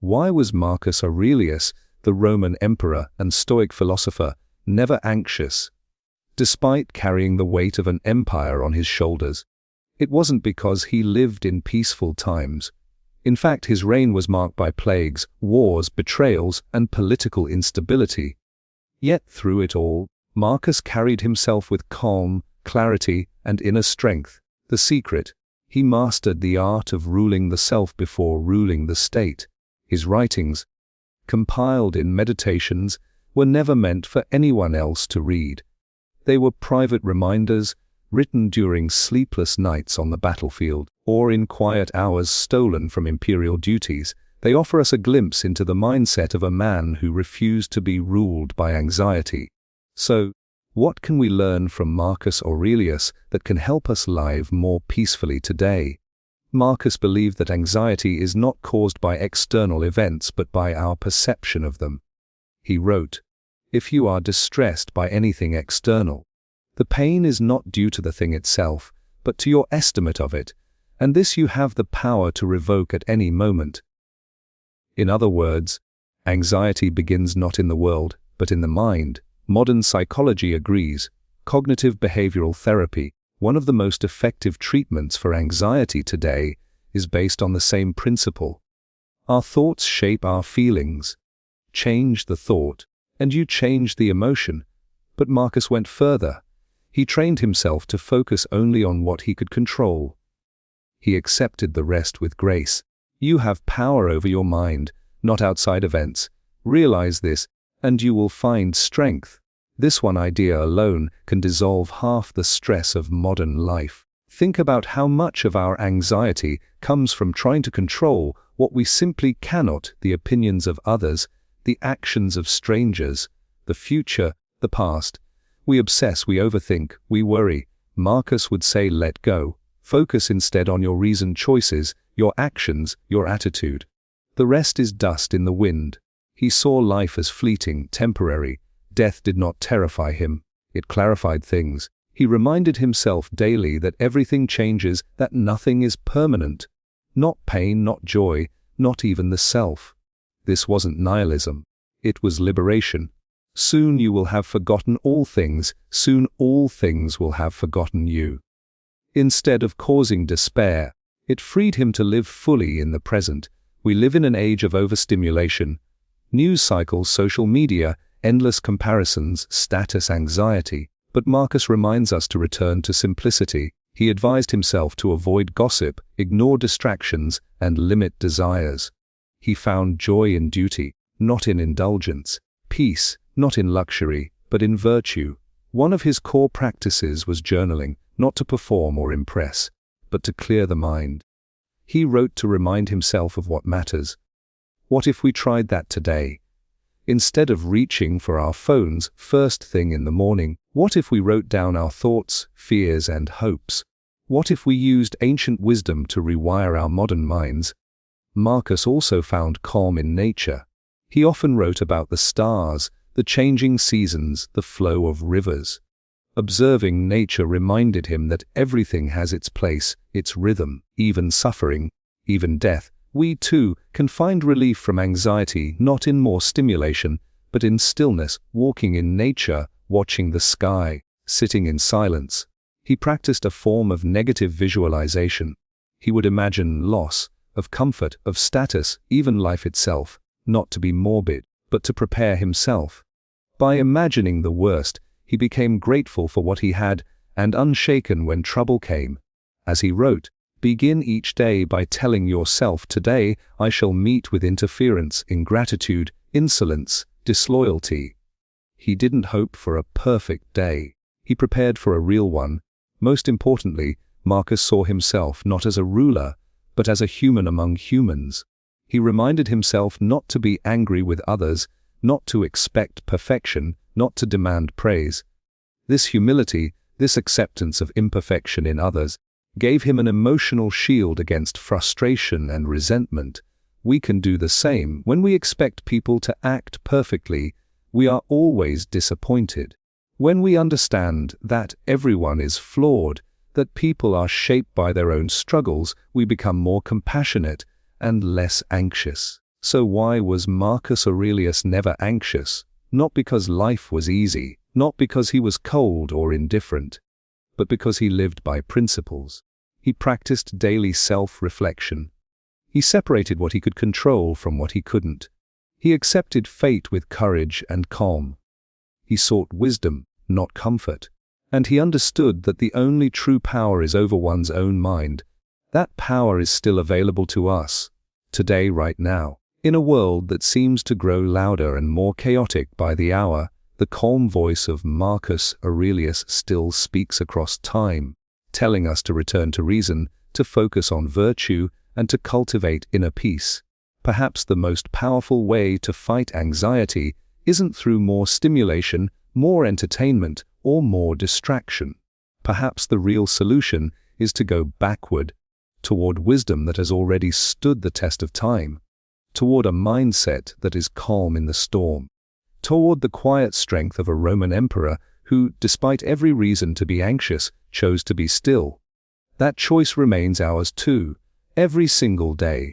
Why was Marcus Aurelius, the Roman emperor and Stoic philosopher, never anxious? Despite carrying the weight of an empire on his shoulders, it wasn't because he lived in peaceful times. In fact, his reign was marked by plagues, wars, betrayals, and political instability. Yet through it all, Marcus carried himself with calm, clarity, and inner strength. The secret: he mastered the art of ruling the self before ruling the state. His writings, compiled in meditations, were never meant for anyone else to read. They were private reminders, written during sleepless nights on the battlefield, or in quiet hours stolen from imperial duties. They offer us a glimpse into the mindset of a man who refused to be ruled by anxiety. So, what can we learn from Marcus Aurelius that can help us live more peacefully today? Marcus believed that anxiety is not caused by external events but by our perception of them. He wrote, "If you are distressed by anything external, the pain is not due to the thing itself, but to your estimate of it, and this you have the power to revoke at any moment." In other words, anxiety begins not in the world, but in the mind. Modern psychology agrees. Cognitive behavioral therapy, one of the most effective treatments for anxiety today, is based on the same principle. Our thoughts shape our feelings. Change the thought, and you change the emotion. But Marcus went further. He trained himself to focus only on what he could control. He accepted the rest with grace. You have power over your mind, not outside events. Realize this, and you will find strength. This one idea alone can dissolve half the stress of modern life. Think about how much of our anxiety comes from trying to control what we simply cannot: the opinions of others, the actions of strangers, the future, the past. We obsess, we overthink, we worry. Marcus would say, let go. Focus instead on your reasoned choices, your actions, your attitude. The rest is dust in the wind. He saw life as fleeting, temporary. Death did not terrify him. It clarified things. He reminded himself daily that everything changes, that nothing is permanent. Not pain, not joy, not even the self. This wasn't nihilism. It was liberation. Soon you will have forgotten all things. Soon all things will have forgotten you. Instead of causing despair, it freed him to live fully in the present. We live in an age of overstimulation. News cycles, social media, endless comparisons, status anxiety. But Marcus reminds us to return to simplicity. He advised himself to avoid gossip, ignore distractions, and limit desires. He found joy in duty, not in indulgence. Peace, not in luxury, but in virtue. One of his core practices was journaling, not to perform or impress, but to clear the mind. He wrote to remind himself of what matters. What if we tried that today? Instead of reaching for our phones first thing in the morning, what if we wrote down our thoughts, fears, and hopes? What if we used ancient wisdom to rewire our modern minds? Marcus also found calm in nature. He often wrote about the stars, the changing seasons, the flow of rivers. Observing nature reminded him that everything has its place, its rhythm, even suffering, even death. We, too, can find relief from anxiety not in more stimulation, but in stillness, walking in nature, watching the sky, sitting in silence. He practiced a form of negative visualization. He would imagine loss, of comfort, of status, even life itself, not to be morbid, but to prepare himself. By imagining the worst, he became grateful for what he had and unshaken when trouble came. As he wrote, begin each day by telling yourself, today I shall meet with interference, ingratitude, insolence, disloyalty. He didn't hope for a perfect day. He prepared for a real one. Most importantly, Marcus saw himself not as a ruler, but as a human among humans. He reminded himself not to be angry with others, not to expect perfection, not to demand praise. This humility, this acceptance of imperfection in others, gave him an emotional shield against frustration and resentment. We can do the same. When we expect people to act perfectly, we are always disappointed. When we understand that everyone is flawed, that people are shaped by their own struggles, we become more compassionate and less anxious. So why was Marcus Aurelius never anxious? Not because life was easy, not because he was cold or indifferent, but because he lived by principles. He practiced daily self-reflection. He separated what he could control from what he couldn't. He accepted fate with courage and calm. He sought wisdom, not comfort. And he understood that the only true power is over one's own mind. That power is still available to us, today, right now. In a world that seems to grow louder and more chaotic by the hour, the calm voice of Marcus Aurelius still speaks across time, telling us to return to reason, to focus on virtue, and to cultivate inner peace. Perhaps the most powerful way to fight anxiety isn't through more stimulation, more entertainment, or more distraction. Perhaps the real solution is to go backward, toward wisdom that has already stood the test of time, toward a mindset that is calm in the storm, toward the quiet strength of a Roman emperor who, despite every reason to be anxious, chose to be still. That choice remains ours too, every single day.